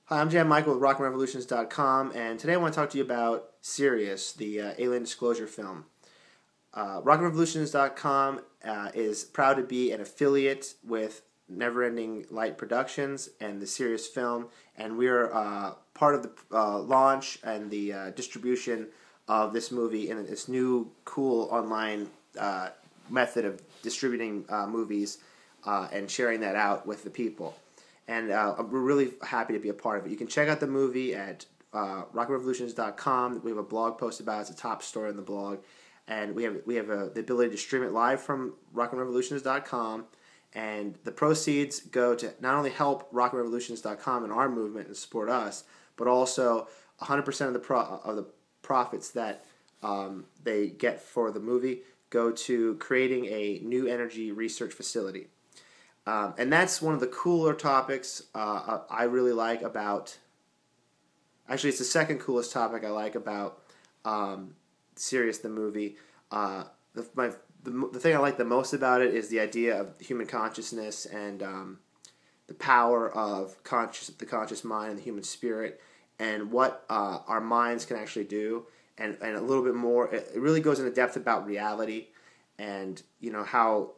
Hi, I'm Jan Michael with rockandrevolutions.com, and today I want to talk to you about Sirius, the alien disclosure film. Rockandrevolutions.com is proud to be an affiliate with Neverending Light Productions and the Sirius film, and we're part of the launch and the distribution of this movie in this new cool online method of distributing movies and sharing that out with the people. And we're really happy to be a part of it. You can check out the movie at rockandrevolutions.com. We have a blog post about it. It's a top story on the blog. And we have the ability to stream it live from rockandrevolutions.com. And the proceeds go to not only help rockandrevolutions.com and our movement and support us, but also 100% of the profits that they get for the movie go to creating a new energy research facility. And that's one of the cooler topics I really like about... Actually, it's the second coolest topic I like about Sirius, the movie. The thing I like the most about it is the idea of human consciousness and the power of the conscious mind and the human spirit, and what our minds can actually do, and a little bit more. It really goes into depth about reality, and how...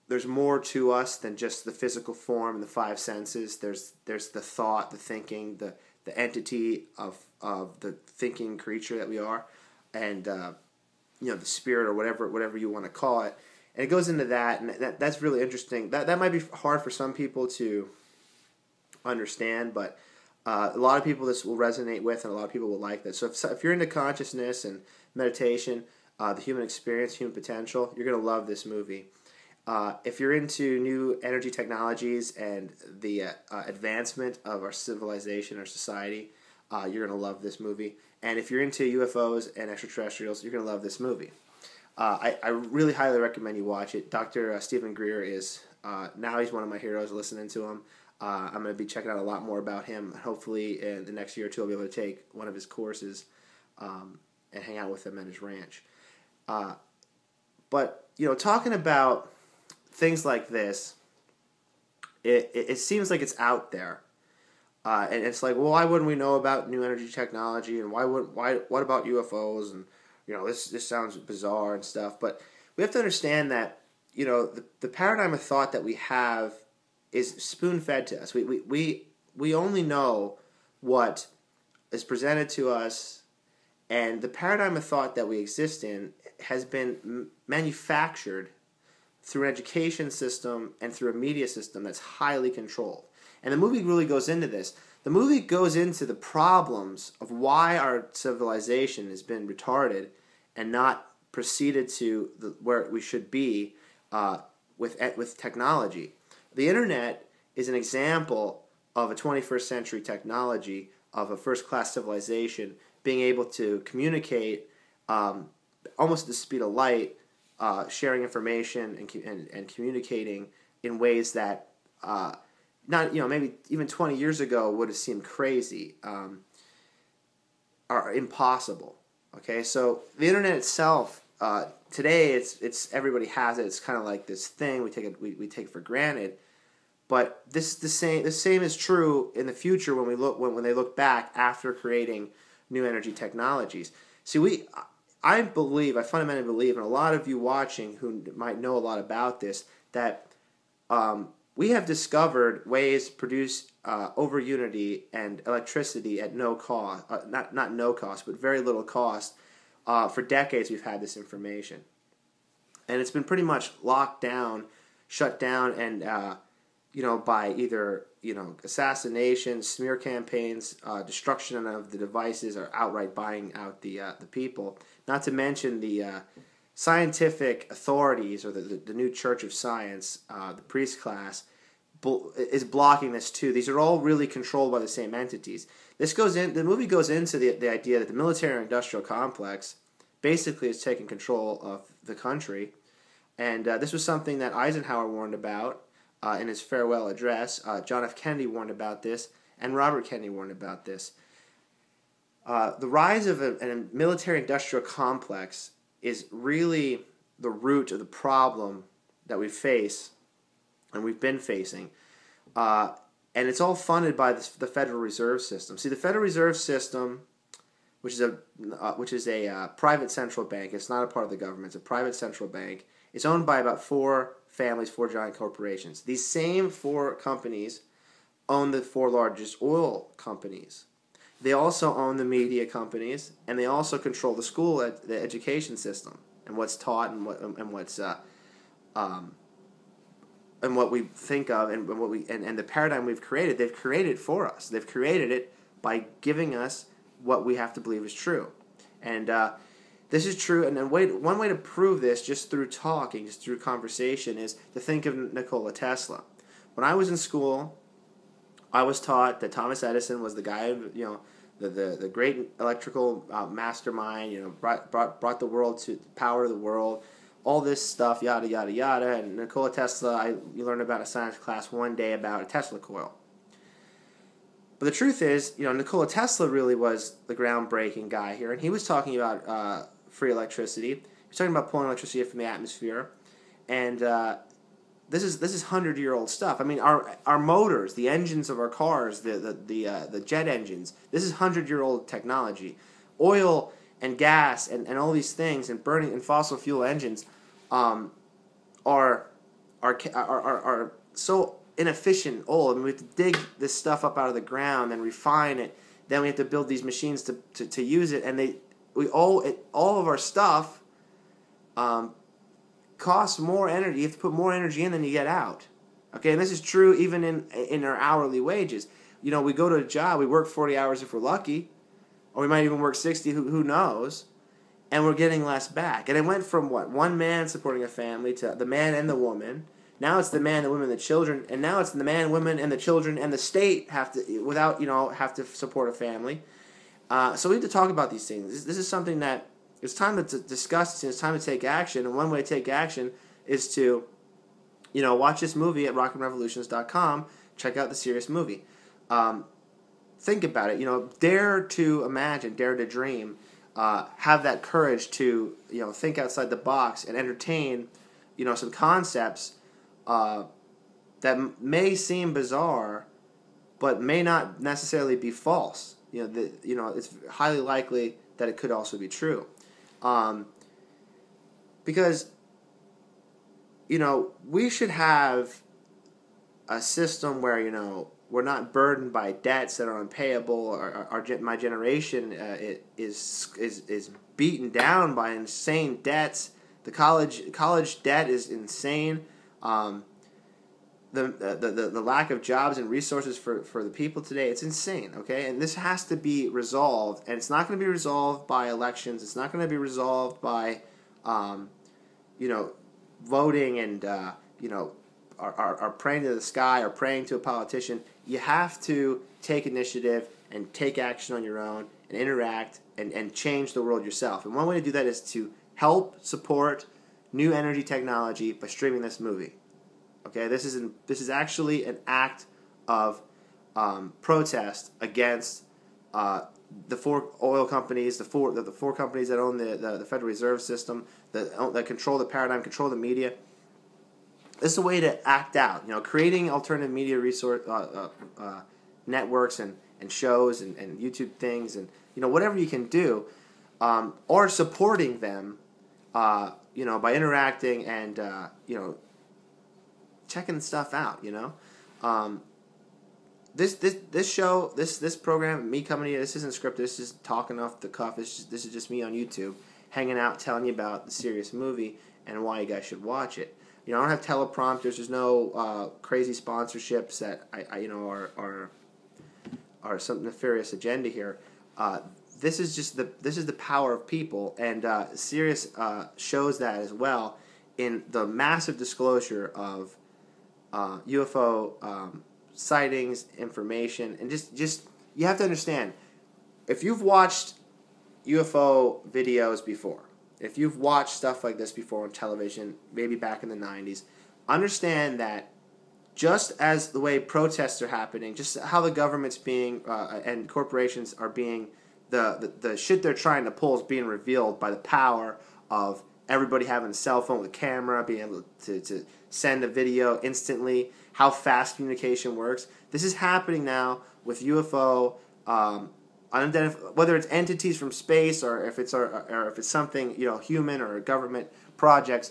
there's more to us than just the physical form and the five senses. There's the thought, the thinking, the entity of the thinking creature that we are, and the spirit, or whatever you want to call it. And it goes into that, and that's really interesting. That might be hard for some people to understand, but a lot of people this will resonate with, and a lot of people will like this. So if you're into consciousness and meditation, the human experience, human potential, you're going to love this movie. If you're into new energy technologies and the advancement of our civilization, our society, you're going to love this movie. And if you're into UFOs and extraterrestrials, you're going to love this movie. I really highly recommend you watch it. Dr. Stephen Greer is, now he's one of my heroes, listening to him. I'm going to be checking out a lot more about him. Hopefully in the next year or two I'll be able to take one of his courses and hang out with him at his ranch. But talking about things like this, it seems like it's out there, and it's like, well, why wouldn't we know about new energy technology, and what about UFOs, and this sounds bizarre and stuff. But we have to understand that the paradigm of thought that we have is spoon fed to us. We only know what is presented to us, and the paradigm of thought that we exist in has been manufactured through an education system and through a media system that's highly controlled. And the movie really goes into this. The movie goes into the problems of why our civilization has been retarded and not proceeded to where we should be with technology. The internet is an example of a 21st century technology, of a first-class civilization being able to communicate almost at the speed of light, sharing information and communicating in ways that maybe even 20 years ago would have seemed crazy, are impossible. Okay, so the internet itself today, it's everybody has it. It's kind of like this thing we take for granted. But the same is true in the future when they look back after creating new energy technologies. See, I fundamentally believe, and a lot of you watching who might know a lot about this, that we have discovered ways to produce over unity and electricity at no cost, not no cost, but very little cost. For decades we've had this information. And it's been pretty much locked down, shut down, and by either assassination, smear campaigns, destruction of the devices, or outright buying out the people. Not to mention the scientific authorities, or the new Church of Science, the priest class, is blocking this too. These are all really controlled by the same entities. The movie goes into the idea that the military-industrial complex basically is taking control of the country, and this was something that Eisenhower warned about in his farewell address. John F. Kennedy warned about this, and Robert Kennedy warned about this. The rise of a military-industrial complex is really the root of the problem that we face, and we've been facing. and it's all funded by the Federal Reserve System. See, the Federal Reserve System, which is a private central bank. It's not a part of the government. It's a private central bank. It's owned by about 4 families, 4 giant corporations. These same 4 companies own the 4 largest oil companies. They also own the media companies, and they also control the school, the education system, and what's taught and what we think of and the paradigm we've created. They've created it for us. They've created it by giving us what we have to believe is true, and this is true. And then one way to prove this, just through talking, just through conversation, is to think of Nikola Tesla. When I was in school, I was taught that Thomas Edison was the guy, the great electrical mastermind, brought the world to power the world, all this stuff, yada yada yada. And Nikola Tesla, you learned about a science class one day about a Tesla coil. But the truth is, Nikola Tesla really was the groundbreaking guy here, and he was talking about free electricity. He was talking about pulling electricity from the atmosphere, and this is 100-year-old stuff. I mean, our motors, the engines of our cars, the jet engines. This is 100-year-old technology. Oil and gas and all these things and burning and fossil fuel engines are so inefficient, old. I mean, we have to dig this stuff up out of the ground and refine it. Then we have to build these machines to use it, and all of our stuff costs more energy. You have to put more energy in than you get out. Okay, and this is true even in our hourly wages. We go to a job, we work 40 hours if we're lucky, or we might even work 60, who knows, and we're getting less back. And it went from one man supporting a family to the man and the woman. Now it's the man, the woman, the children, and now it's the man, women, and the children, and the state have to support a family. So we have to talk about these things. This is something that it's time to discuss, and it's time to take action. And one way to take action is to, watch this movie at rockandrevolutions.com. Check out the Sirius movie. Think about it. Dare to imagine, dare to dream. Have that courage to, think outside the box and entertain, some concepts that may seem bizarre, but may not necessarily be false. It's highly likely that it could also be true. Because, we should have a system where, we're not burdened by debts that are unpayable. My generation is beaten down by insane debts. The college debt is insane. The lack of jobs and resources for the people today, it's insane, okay? And this has to be resolved, and it's not going to be resolved by elections. It's not going to be resolved by, voting and, are praying to the sky or praying to a politician. You have to take initiative and take action on your own and interact and change the world yourself. And one way to do that is to help support new energy technology by streaming this movie. Okay, this is actually an act of protest against the 4 oil companies, the four companies that own the Federal Reserve System, that control the paradigm, control the media. This is a way to act out. Creating alternative media resource networks and shows and YouTube things and whatever you can do, or supporting them, by interacting and checking stuff out. This show, this program, me coming here, this isn't scripted. This is talking off the cuff. This is just me on YouTube, hanging out, telling you about the Sirius movie and why you guys should watch it. I don't have teleprompters. There's no crazy sponsorships that are some nefarious agenda here. This is the power of people, and Sirius shows that as well in the massive disclosure of UFO sightings, information, and just you have to understand, if you've watched UFO videos before, if you've watched stuff like this before on television, maybe back in the 90s, understand that just as the way protests are happening, just how the government's being and corporations are being, the shit they're trying to pull is being revealed by the power of everybody having a cell phone with a camera, being able to send a video instantly, how fast communication works. This is happening now with UFO, whether it's entities from space or if it's something, you know, human or government projects,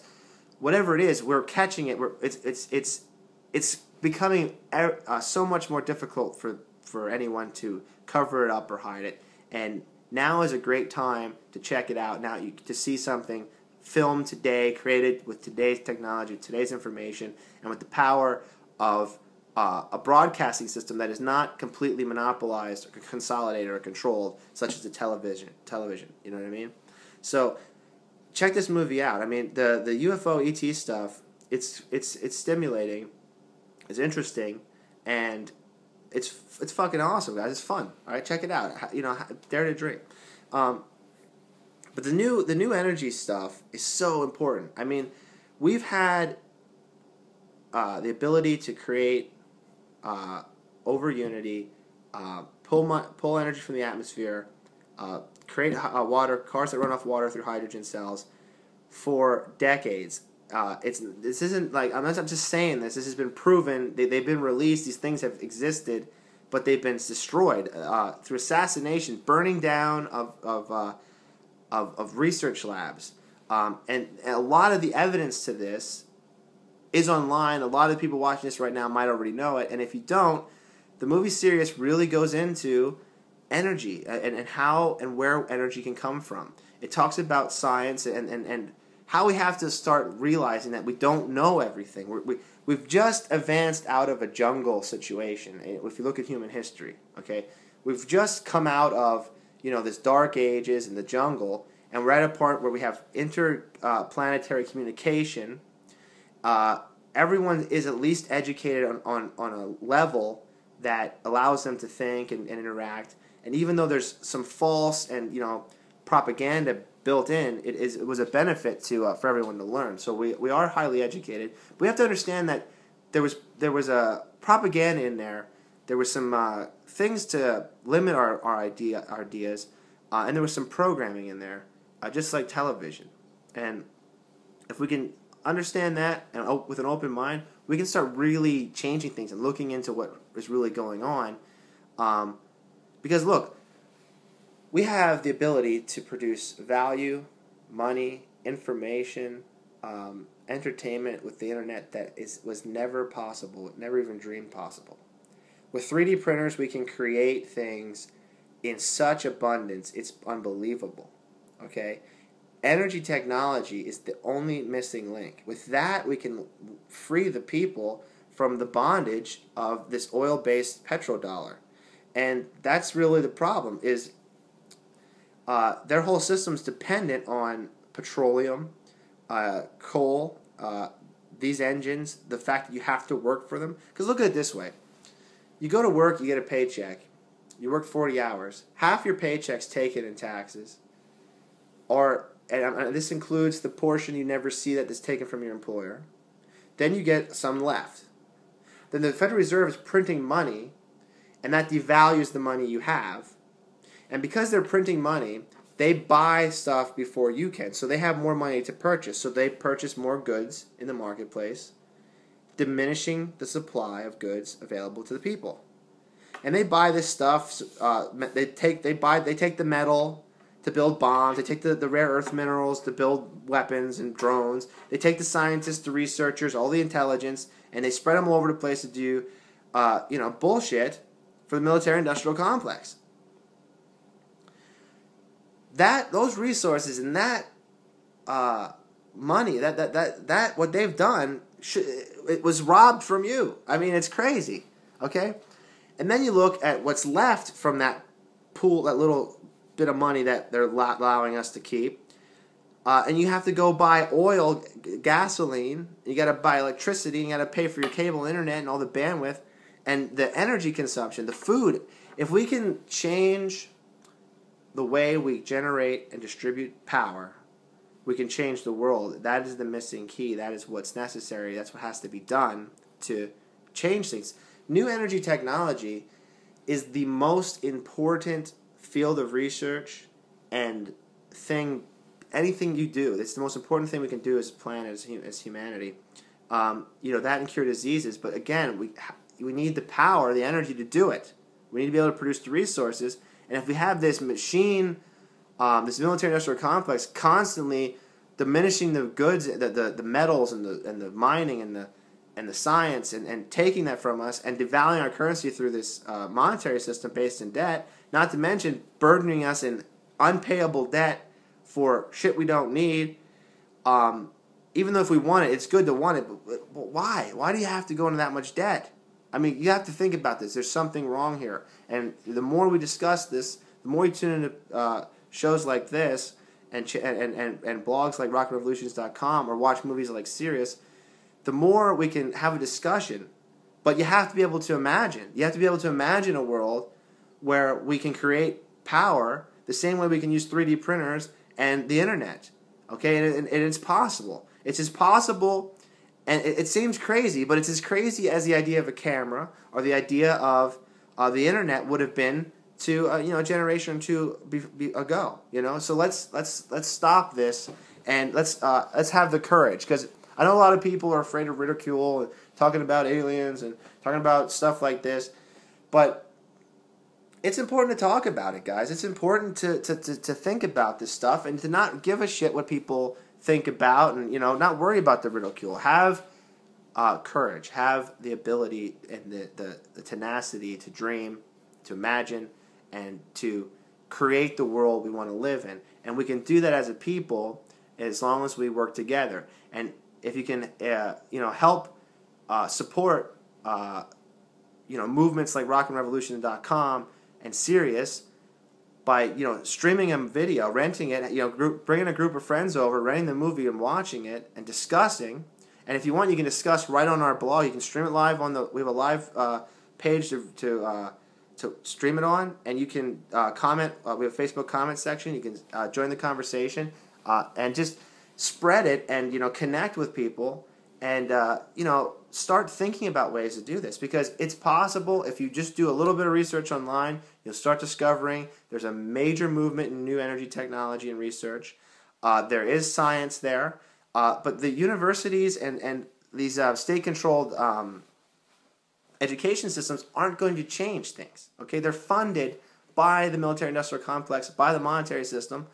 whatever it is, we're catching it. It's becoming so much more difficult for anyone to cover it up or hide it. And now is a great time to check it out. Now to see something filmed today, created with today's technology, today's information, and with the power of a broadcasting system that is not completely monopolized or consolidated or controlled, such as the television. You know what I mean? So check this movie out. I mean, the UFO ET stuff. It's stimulating. It's interesting, and it's fucking awesome, guys. It's fun. All right, check it out. You know, dare to dream. But the new energy stuff is so important. I mean, we've had the ability to create over unity, pull energy from the atmosphere, create cars that run off water through hydrogen cells for decades. This isn't like I'm just saying this. This has been proven. They've been released. These things have existed, but they've been destroyed through assassination, burning down of research labs, and a lot of the evidence to this is online. A lot of the people watching this right now might already know it, and if you don't, the movie Sirius really goes into energy and how and where energy can come from. It talks about science and how we have to start realizing that we don't know everything. We've just advanced out of a jungle situation. If you look at human history, okay, we've just come out of, you know, this dark ages in the jungle, and we're at a point where we have interplanetary communication. Everyone is at least educated on a level that allows them to think and interact. And even though there's some false and, you know, propaganda built in, it was a benefit to for everyone to learn. So we are highly educated. But we have to understand that there was a propaganda in there. There was some things to limit our ideas, and there was some programming in there, just like television. And if we can understand that and with an open mind, we can start really changing things and looking into what is really going on. Because look, we have the ability to produce value, money, information, entertainment with the internet that was never possible, never even dreamed possible. With 3D printers, we can create things in such abundance, it's unbelievable. Okay? Energy technology is the only missing link. With that, we can free the people from the bondage of this oil-based petrodollar. And that's really the problem, is their whole system's dependent on petroleum, coal, these engines, the fact that you have to work for them. Because look at it this way. You go to work, you get a paycheck. You work 40 hours. Half your paycheck's taken in taxes. And this includes the portion you never see that is taken from your employer. Then you get some left. Then the Federal Reserve is printing money, and that devalues the money you have. And because they're printing money, they buy stuff before you can. So they have more money to purchase. So they purchase more goods in the marketplace, diminishing the supply of goods available to the people. And they buy this stuff. They take the metal to build bombs. They take the rare earth minerals to build weapons and drones. They take the scientists, the researchers, all the intelligence, and they spread them all over the place to do, bullshit for the military-industrial complex. Those resources and that money, that what they've done, it was robbed from you. I mean, it's crazy. Okay, and then you look at what's left from that pool, that little bit of money that they're allowing us to keep, and you have to go buy oil, gasoline. You got to buy electricity. You got to pay for your cable, internet, and all the bandwidth, and the energy consumption, the food. If we can change the way we generate and distribute power, we can change the world. That is the missing key. That is what's necessary. That's what has to be done to change things. New energy technology is the most important field of research and anything you do. It's the most important thing we can do as a planet, as humanity. That and cure diseases. But again, we need the power, the energy to do it. We need to be able to produce the resources. And if we have this machine, this military-industrial complex constantly diminishing the goods, the metals and the mining and the science and taking that from us and devaluing our currency through this monetary system based in debt, not to mention burdening us in unpayable debt for shit we don't need. Even though if we want it, it's good to want it, but why? Why do you have to go into that much debt? I mean, you have to think about this. There's something wrong here. And the more we discuss this, the more you tune into shows like this and blogs like rocketrevolutions.com or watch movies like Sirius, the more we can have a discussion. But you have to be able to imagine. You have to be able to imagine a world where we can create power the same way we can use 3D printers and the internet. Okay, and it's possible. It's as possible, and it seems crazy, but it's as crazy as the idea of a camera or the idea of the internet would have been to a generation or two ago. So let's stop this and let's have the courage, because I know a lot of people are afraid of ridicule and talking about aliens and talking about stuff like this, but it's important to talk about it, guys. It's important to think about this stuff and to not give a shit what people think about, and not worry about the ridicule. Have courage. Have the ability and the tenacity to dream, to imagine, and to create the world we want to live in. And we can do that as a people as long as we work together. And if you can, help support, movements like rocketrevolution.com and Sirius by, streaming a video, renting it, bringing a group of friends over, renting the movie and watching it and discussing. And if you want, you can discuss right on our blog. You can stream it live we have a live page to stream it on, and you can comment. We have a Facebook comment section. You can join the conversation and just spread it and connect with people and start thinking about ways to do this, because it's possible. If you just do a little bit of research online, you'll start discovering there's a major movement in new energy technology and research. There is science there, but the universities and these state-controlled education systems aren't going to change things. Okay, they're funded by the military-industrial complex, by the monetary system,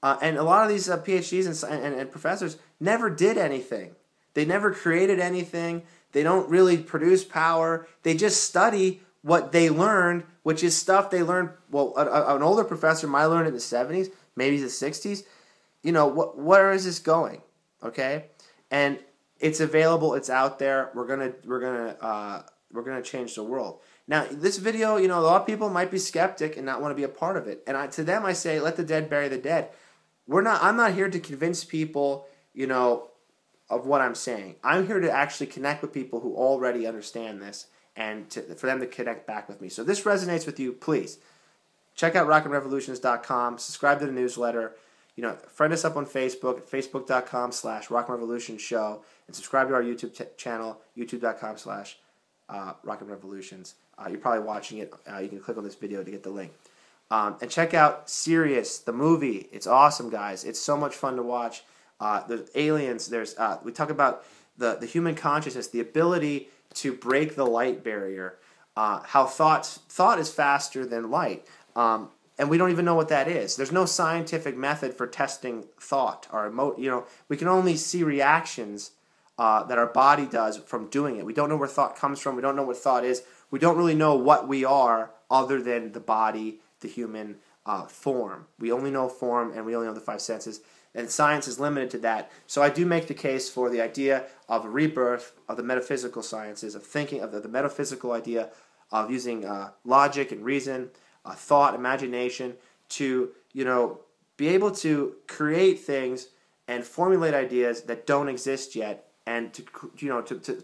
and a lot of these PhDs and professors never did anything. They never created anything. They don't really produce power. They just study what they learned, which is stuff they learned. Well, an older professor might have learned it in the 70s, maybe the 60s. Where is this going? Okay, and it's available. It's out there. We're gonna change the world. Now, this video, a lot of people might be skeptic and not want to be a part of it. And to them, I say, let the dead bury the dead. I'm not here to convince people, of what I'm saying. I'm here to actually connect with people who already understand this and for them to connect back with me. So if this resonates with you, please check out rocketrevolutions.com, subscribe to the newsletter, friend us up on Facebook at facebook.com/rocketrevolutionshow, and subscribe to our YouTube channel, youtube.com/rocketrevolutions. You're probably watching it. You can click on this video to get the link. And check out Sirius, the movie. It's awesome, guys. It's so much fun to watch. There's aliens. We talk about the human consciousness, the ability to break the light barrier. How thought is faster than light, and we don't even know what that is. There's no scientific method for testing thought or we can only see reactions that our body does from doing it. We don't know where thought comes from. We don't know what thought is. We don't really know what we are other than the body, the human form. We only know form, and we only know the five senses. And science is limited to that. So I do make the case for the idea of a rebirth of the metaphysical sciences, of thinking of the metaphysical idea of using logic and reason, thought, imagination to be able to create things and formulate ideas that don't exist yet, and to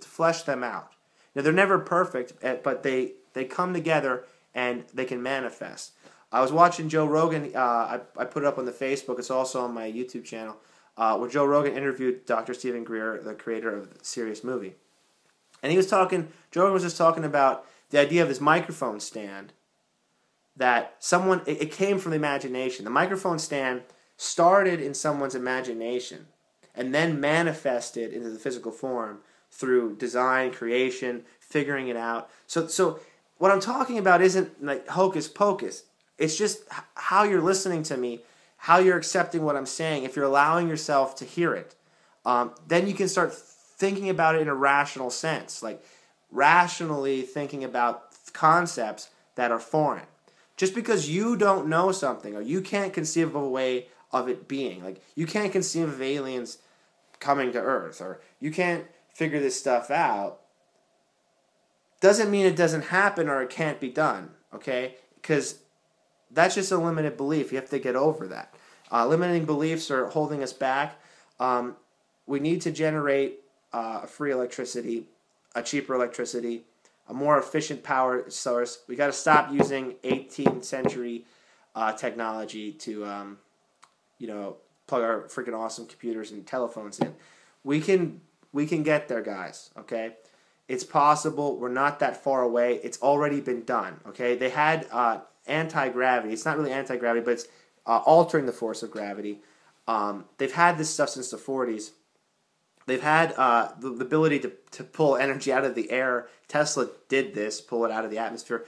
flesh them out. Now, they're never perfect, but they come together and they can manifest. I was watching Joe Rogan. I put it up on the Facebook. It's also on my YouTube channel, where Joe Rogan interviewed Dr. Stephen Greer, the creator of the Sirius movie. And Joe Rogan was just talking about the idea of this microphone stand, that it came from the imagination. The microphone stand started in someone's imagination and then manifested into the physical form through design, creation, figuring it out. So what I'm talking about isn't like hocus pocus. It's just how you're listening to me, how you're accepting what I'm saying. If you're allowing yourself to hear it, then you can start thinking about it in a rational sense, like rationally thinking about concepts that are foreign. Just because you don't know something or you can't conceive of a way of it being, like you can't conceive of aliens coming to Earth or you can't figure this stuff out, doesn't mean it doesn't happen or it can't be done, okay? Because that's just a limited belief. You have to get over that. Limiting beliefs are holding us back. We need to generate free electricity, a cheaper electricity, a more efficient power source. We got to stop using 18th century technology to, plug our freaking awesome computers and telephones in. We can get there, guys. Okay, it's possible. We're not that far away. It's already been done. Okay, they had anti-gravity. It's not really anti-gravity, but it's altering the force of gravity. They've had this stuff since the 40s. They've had the ability to pull energy out of the air. Tesla did this, pull it out of the atmosphere.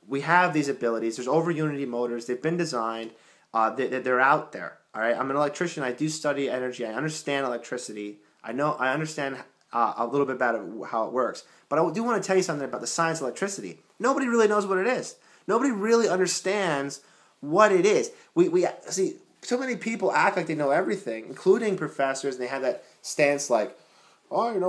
We have these abilities. There's over-unity motors. They've been designed. They're out there. All right. I'm an electrician. I do study energy. I understand electricity. I understand a little bit about how it works. But I do want to tell you something about the science of electricity. Nobody really knows what it is. Nobody really understands what it is. We see, so many people act like they know everything, including professors, and they have that stance like, and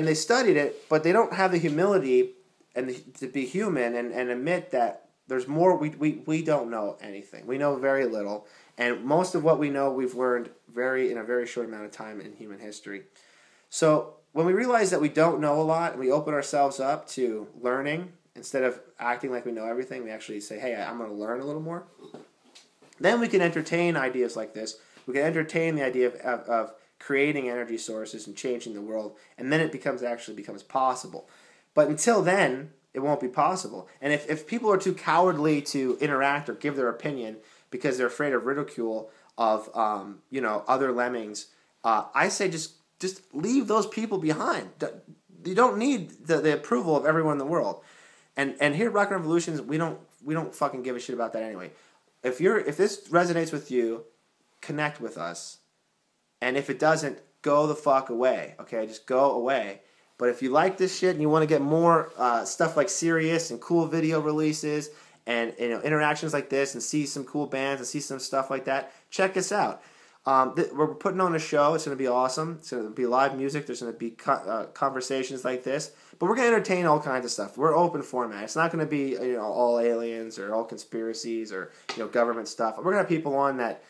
they studied it, but they don't have the humility and to be human and admit that there's more. We don't know anything. We know very little, and most of what we know we've learned in a very short amount of time in human history. So when we realize that we don't know a lot and we open ourselves up to learning instead of acting like we know everything, we actually say, hey, I'm going to learn a little more. Then we can entertain ideas like this. We can entertain the idea of creating energy sources and changing the world, and then it becomes possible. But until then, it won't be possible. And if people are too cowardly to interact or give their opinion because they're afraid of ridicule of other lemmings, I say just leave those people behind. You don't need the approval of everyone in the world. And here at Rock and Revolutions, we don't fucking give a shit about that anyway. If this resonates with you, connect with us. And if it doesn't, go the fuck away. Okay, just go away. But if you like this shit and you want to get more stuff like Sirius and cool video releases and interactions like this and see some cool bands and see some stuff like that, check us out. We're putting on a show. It's going to be awesome. It's going to be live music. There's going to be conversations like this. But we're going to entertain all kinds of stuff. We're open format. It's not going to be all aliens or all conspiracies or government stuff. We're going to have people on that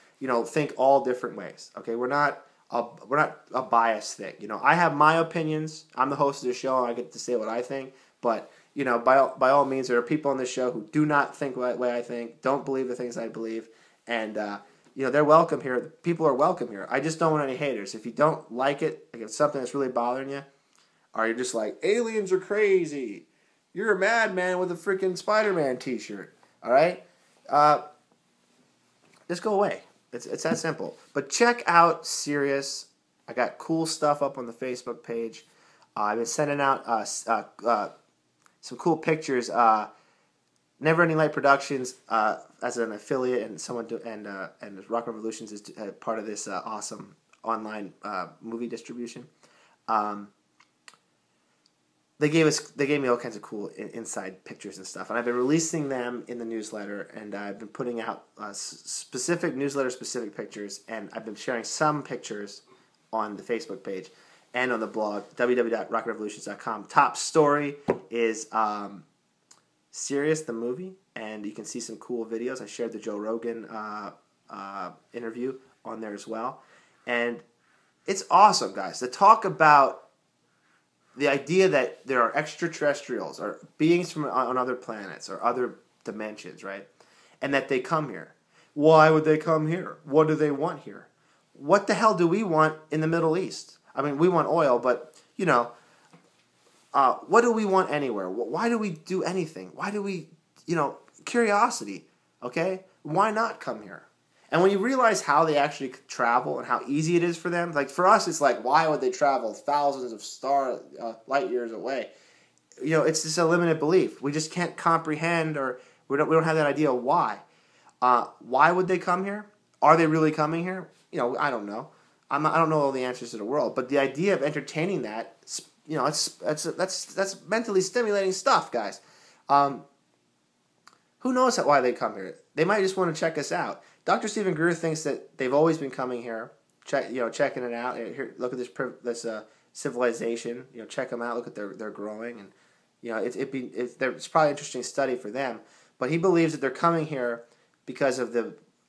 think all different ways. Okay, we're not a biased thing. I have my opinions. I'm the host of the show. I get to say what I think. But by all means, there are people on this show who do not think the way I think, don't believe the things I believe, and they're welcome here. People are welcome here. I just don't want any haters. If you don't like it, like if it's something that's really bothering you, or you're just like, aliens are crazy, you're a madman with a freaking Spider-Man t-shirt, all right? Just go away. It's that simple. But check out Sirius. I got cool stuff up on the Facebook page. I've been sending out some cool pictures. Never Ending Light Productions as an affiliate and Rock Revolutions is part of this awesome online movie distribution. They gave me all kinds of cool inside pictures and stuff, and I've been releasing them in the newsletter, and I've been putting out specific newsletter-specific pictures, and I've been sharing some pictures on the Facebook page and on the blog, www.rockrevolutions.com. Top story is Sirius, the movie, and you can see some cool videos. I shared the Joe Rogan interview on there as well, and it's awesome, guys, to talk about the idea that there are extraterrestrials or beings on other planets or other dimensions, right? And that they come here. Why would they come here? What do they want here? What the hell do we want in the Middle East? I mean, we want oil, but, what do we want anywhere? Why do we do anything? Why do we, curiosity, okay? Why not come here? And when you realize how they actually travel and how easy it is for them, like for us, it's like, why would they travel thousands of light years away? You know, it's just a limited belief. We just can't comprehend, or we don't have that idea of why. Why would they come here? Are they really coming here? You know, I don't know. I don't know all the answers to the world, but the idea of entertaining that, you know, that's mentally stimulating stuff, guys. Who knows why they come here? They might just want to check us out. Dr. Stephen Greer thinks that they've always been coming here, checking it out. Here, look at this civilization. You know, check them out. Look at they're growing, and you know, it's probably an interesting study for them. But he believes that they're coming here because of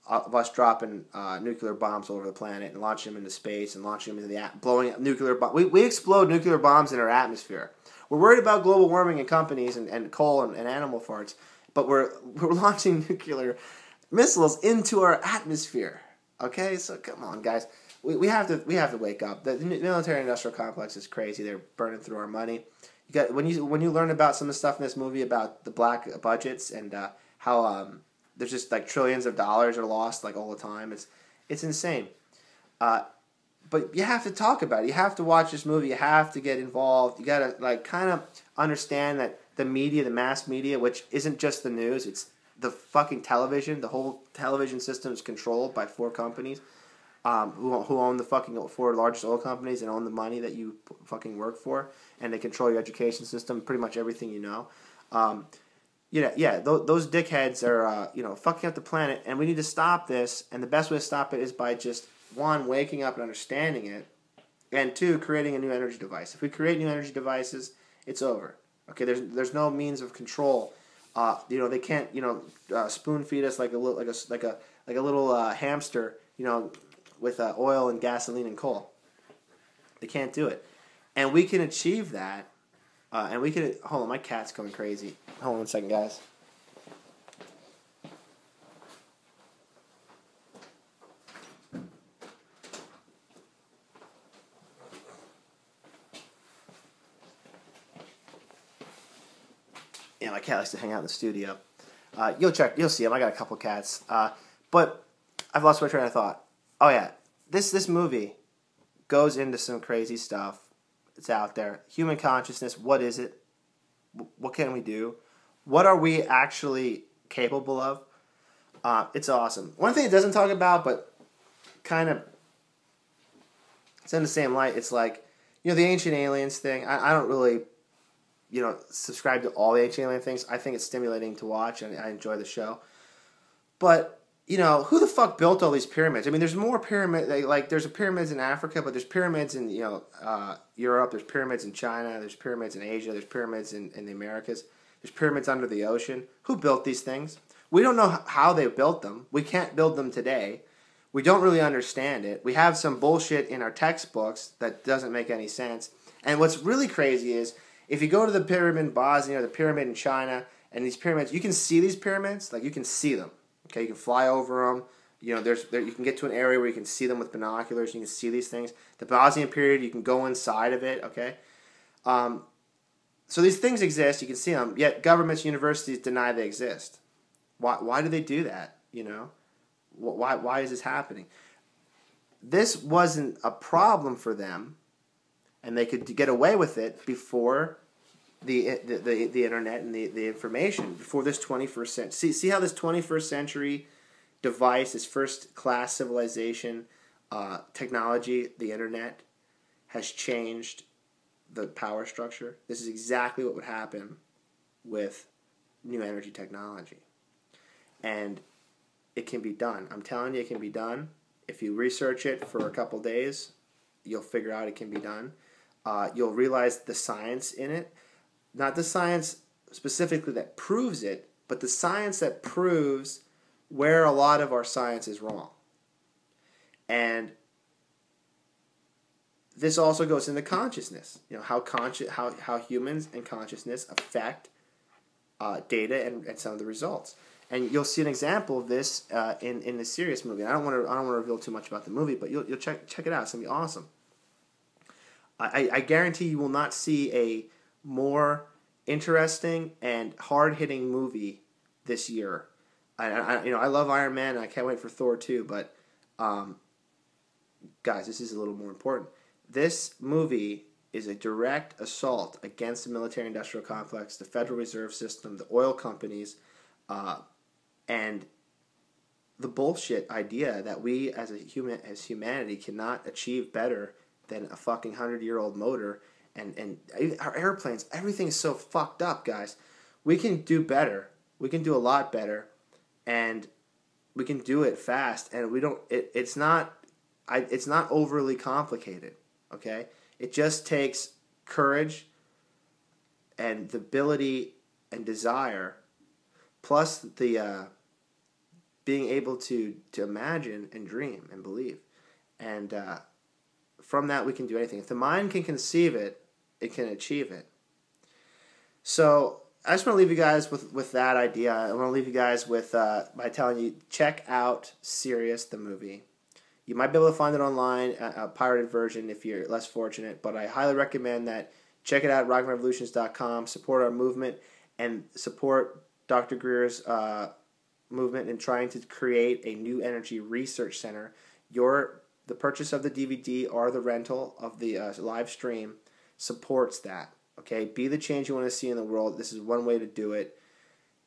us dropping nuclear bombs all over the planet and launching them into space and launching them into blowing up nuclear bombs. We explode nuclear bombs in our atmosphere. We're worried about global warming and companies and coal and animal farts, but we're launching nuclear missiles into our atmosphere. Okay, so come on, guys. We have to wake up. The military-industrial complex is crazy. They're burning through our money. You got when you learn about some of the stuff in this movie about the black budgets and how there's just like trillions of dollars are lost like all the time. It's insane. But you have to talk about it. You have to watch this movie. You have to get involved. You gotta like kind of understand that the media, the mass media, which isn't just the news, it's the fucking television. The whole television system is controlled by 4 companies who own the fucking 4 largest oil companies and own the money that you fucking work for, and they control your education system, pretty much everything you know. Those dickheads are fucking up the planet, and we need to stop this. And the best way to stop it is by just 1, waking up and understanding it, and 2, creating a new energy device. If we create new energy devices, it's over. Okay, there's no means of control. They can't spoon feed us like a little hamster, with oil and gasoline and coal. They can't do it, and we can achieve that. And we can hold on. My cat's going crazy. Hold on 1 second, guys. Yeah, my cat likes to hang out in the studio. You'll see him. I got a couple cats. But I've lost my train of thought. Oh yeah, this movie goes into some crazy stuff. It's out there. Human consciousness. What is it? What can we do? What are we actually capable of? It's awesome. One thing it doesn't talk about, but kind of it's in the same light. It's like the ancient aliens thing. I don't really subscribe to all the ancient alien things. I think it's stimulating to watch, and I enjoy the show. But, who the fuck built all these pyramids? I mean, there's more pyramids, like there's pyramids in Africa, but there's pyramids in, Europe, there's pyramids in China, there's pyramids in Asia, there's pyramids in the Americas, there's pyramids under the ocean. Who built these things? We don't know how they built them. We can't build them today. We don't really understand it. We have some bullshit in our textbooks that doesn't make any sense. And what's really crazy is, if you go to the pyramid in Bosnia or the pyramid in China, and these pyramids, you can see these pyramids, like you can see them. Okay, you can fly over them. You can get to an area where you can see them with binoculars. You can see these things. The Bosnian period, you can go inside of it. Okay, so these things exist. You can see them. Yet governments, universities deny they exist. Why do they do that? Why is this happening? This wasn't a problem for them, and they could get away with it before the internet and the information, before this 21st century. See how this 21st century device, this first class civilization technology, the internet, has changed the power structure? This is exactly what would happen with new energy technology. And it can be done. I'm telling you, it can be done. If you research it for a couple days, you'll figure out it can be done. You'll realize the science in it. Not the science specifically that proves it, but the science that proves where a lot of our science is wrong. And this also goes into consciousness. How humans and consciousness affect data and some of the results. And you'll see an example of this in the Sirius movie. I don't want to reveal too much about the movie, but you'll check it out. It's gonna be awesome. I guarantee you will not see a more interesting and hard-hitting movie this year I love Iron Man, and I can't wait for Thor 2, but guys, this is a little more important. This movie is a direct assault against the military-industrial complex, the Federal Reserve System, the oil companies, and the bullshit idea that we as humanity cannot achieve better than a fucking 100-year-old motor and our airplanes. Everything is so fucked up, guys. We can do better. We can do a lot better, and we can do it fast. And we don't. It's not overly complicated. Okay, it just takes courage and the ability and desire, plus the being able to imagine and dream and believe, and from that we can do anything. If the mind can conceive it, it can achieve it. So I just want to leave you guys with that idea. I want to leave you guys with by telling you, check out Sirius, the movie. You might be able to find it online, a pirated version if you're less fortunate, but I highly recommend that. Check it out, rockandrevolutions.com. Support our movement and support Dr. Greer's movement in trying to create a new energy research center. The purchase of the DVD or the rental of the live stream supports that. Okay, be the change you want to see in the world. This is one way to do it.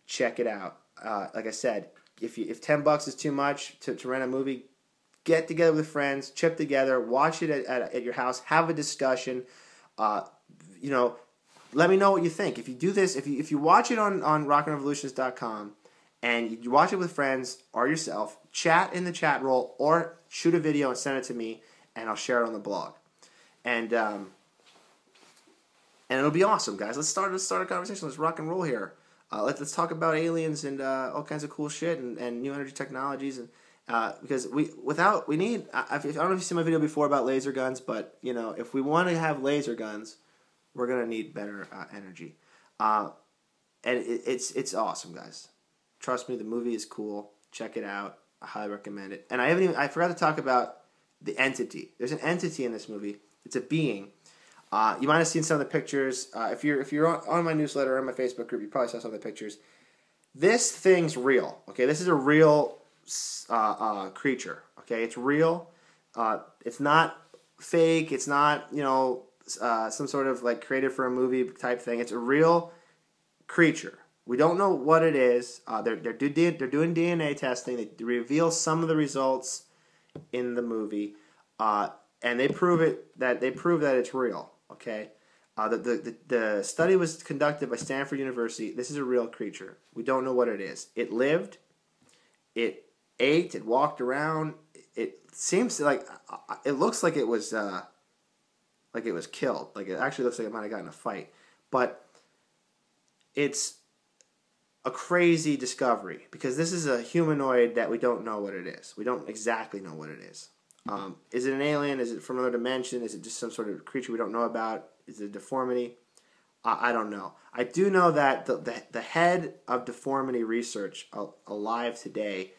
Check it out. Like I said, if $10 is too much to rent a movie, get together with friends, chip together, watch it at your house, have a discussion. Let me know what you think. If you do this, if you watch it on rockandrevolutions.com and you watch it with friends or yourself, chat in the chat roll or shoot a video and send it to me, and I'll share it on the blog. And it'll be awesome, guys. Let's start a conversation. Let's rock and roll here. Let's talk about aliens and all kinds of cool shit and new energy technologies, and because we need. I don't know if you've seen my video before about laser guns, but if we want to have laser guns, we're gonna need better energy, and it's awesome, guys. Trust me, the movie is cool. Check it out. I highly recommend it. And I forgot to talk about the entity. There's an entity in this movie. It's a being. You might have seen some of the pictures. If you're on my newsletter or on my Facebook group, you probably saw some of the pictures. This thing's real. Okay, this is a real creature. Okay, it's real. It's not fake. It's not some sort of like created for a movie type thing. It's a real creature. We don't know what it is. They're doing DNA testing. They reveal some of the results in the movie, and they prove that it's real. Okay, the study was conducted by Stanford University. This is a real creature. We don't know what it is. It lived. It ate. It walked around. It seems like it looks like it was killed. Like it actually looks like it might have gotten in a fight, but it's a crazy discovery because this is a humanoid that we don't know what it is. We don't exactly know what it is. Is it an alien? Is it from another dimension? Is it just some sort of creature we don't know about? Is it a deformity? I don't know. I do know that the head of deformity research alive today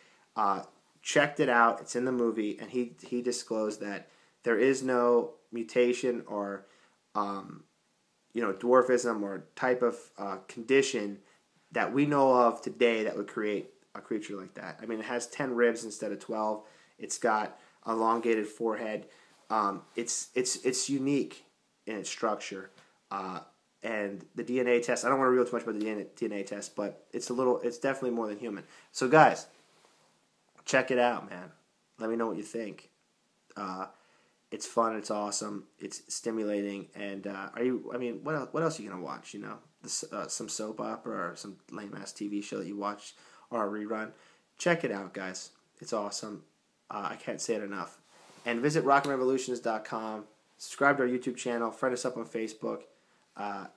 checked it out. It's in the movie, and he disclosed that there is no mutation or dwarfism or type of condition that we know of today that would create a creature like that. I mean, it has 10 ribs instead of 12. It's got elongated forehead. It's unique in its structure. And the DNA test, I don't want to reveal too much about the DNA test, but it's definitely more than human. So guys, check it out, man. Let me know what you think. It's fun, it's awesome, it's stimulating, and what else are you gonna watch? Some soap opera or some lame ass TV show that you watch or a rerun. Check it out, guys. It's awesome. I can't say it enough. And visit rockandrevolutions.com. Subscribe to our YouTube channel. Friend us up on Facebook.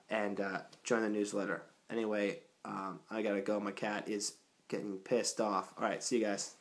And join the newsletter. Anyway, I gotta go. My cat is getting pissed off. All right, see you guys.